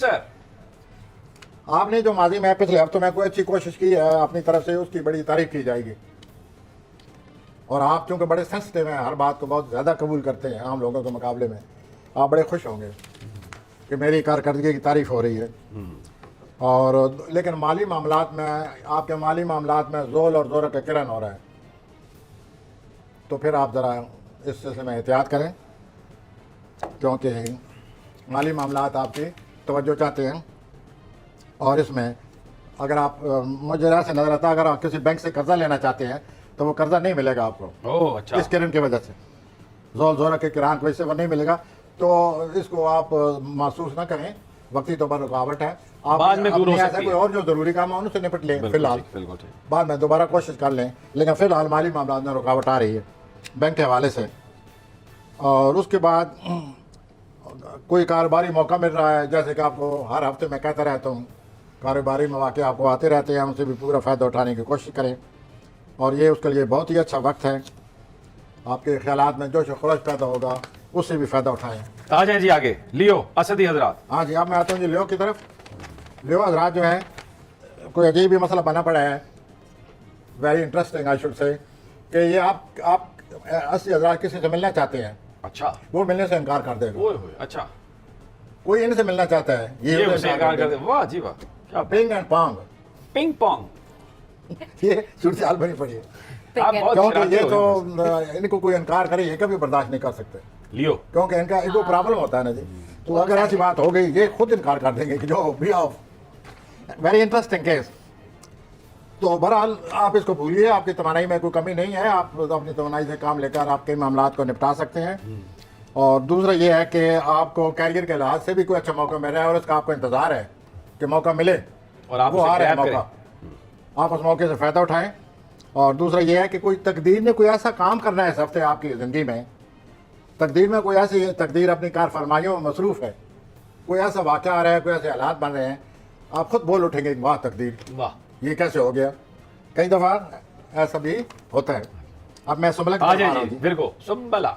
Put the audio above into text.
Sir आपने जो माजी में पिछले हफ्तों में कोई अच्छी कोशिश की है अपनी तरफ से, उसकी बड़ी तारीफ की जाएगी। और आप चूंकि बड़े सेंसिटिव हैं, हर बात को बहुत ज़्यादा कबूल करते हैं आम लोगों के मुकाबले में, आप बड़े खुश होंगे कि मेरी कारकर्दगी की तारीफ हो रही है। और लेकिन माली मामलात में, आपके माली मामलात में जोल और जोर का किरण हो रहा है, तो फिर आप ज़रा इस सिलसिले में एहतियात करें, क्योंकि माली मामलात आपकी तवज्जो चाहते हैं। और इसमें अगर आप, मुझे ऐसे नज़र आता है, अगर आप किसी बैंक से कर्जा लेना चाहते हैं तो वो कर्जा नहीं मिलेगा आपको। ओह अच्छा। इस किरण की वजह से, जोल जोरा के किरान की वजह से वो नहीं मिलेगा। तो इसको आप महसूस ना करें, वक्ती तौर पर रुकावट है। आप बाद में दूर हो अपने सकती ऐसा है। कोई और जो ज़रूरी काम है उनसे निपट लें बिल्कुल फिलहाल, ठीक, बिल्कुल ठीक। बाद में दोबारा कोशिश कर लें। लेकिन फिलहाल माली मामला में रुकावट आ रही है बैंक के हवाले से। और उसके बाद कोई कारोबारी मौका मिल रहा है, जैसे कि आपको हर हफ्ते मैं कहता रहता हूँ, कारोबारी मौके आपको आते रहते हैं, उनसे भी पूरा फ़ायदा उठाने की कोशिश करें। और ये उसके लिए बहुत ही अच्छा वक्त है, आपके ख्यालात में जोश खरोश पैदा होगा, उससे भी फ़ायदा उठाएँ। आ जाए जी आगे, लियो असदी हजरात। हाँ जी, अब मैं आता हूँ जी लियो की तरफ। लियो हजरात जो है, कोई अजीब ही मसला बना पड़ा है, very interesting I should say, कि ये आप 80,000 किसी से मिलना चाहते हैं, अच्छा। वो मिलने से इनकार कर देगा। ओए होए, अच्छा। कोई इनसे मिलना चाहता है, ये उसे उसे इनकार कर दे। वाह जी वाह, क्या पिंग एंड पांग, पिंग पोंग। ये सूरत हाल बनी पड़ी है। आप बहुत क्योंकि शरारती ये हो तो इनको कोई इनकार करे, ये कभी बर्दाश्त नहीं कर सकते, लियो। क्योंकि इनका इनको प्रॉब्लम होता है ना जी। तो अगर ऐसी बात हो गई, ये खुद इनकार कर देंगे कि जो भी ऑफ, वेरी इंटरेस्टिंग केस। तो बहरहाल आप इसको भूलिए, आपकी तवानाई में कोई कमी नहीं है, आप अपनी तवानाई से काम लेकर आपके मामलात को निपटा सकते हैं। और दूसरा ये है कि आपको कैरियर के लिहाज से भी कोई अच्छा मौका मिल रहा है और उसका आपको इंतज़ार है कि मौका मिले, और आप वो उसे आ रहा है ग्रैब मौका, आप उस मौके से फ़ायदा उठाएं। और दूसरा ये है कि कोई तकदीर ने कोई ऐसा काम करना है इस हफ्ते आपकी ज़िंदगी में, तकदीर में कोई ऐसी तकदीर अपनी कार फरमाइयों में मसरूफ़ है, कोई ऐसा वाक़या आ रहा है, कोई ऐसे हालात बन रहे हैं, आप खुद बोल उठेंगे कि वाह तकदीर, वाह। ये कैसे हो गया। कई दफ़ा ऐसा भी होता है। अब मैं सुबह आ जाए जी, विर्गो सुंबला।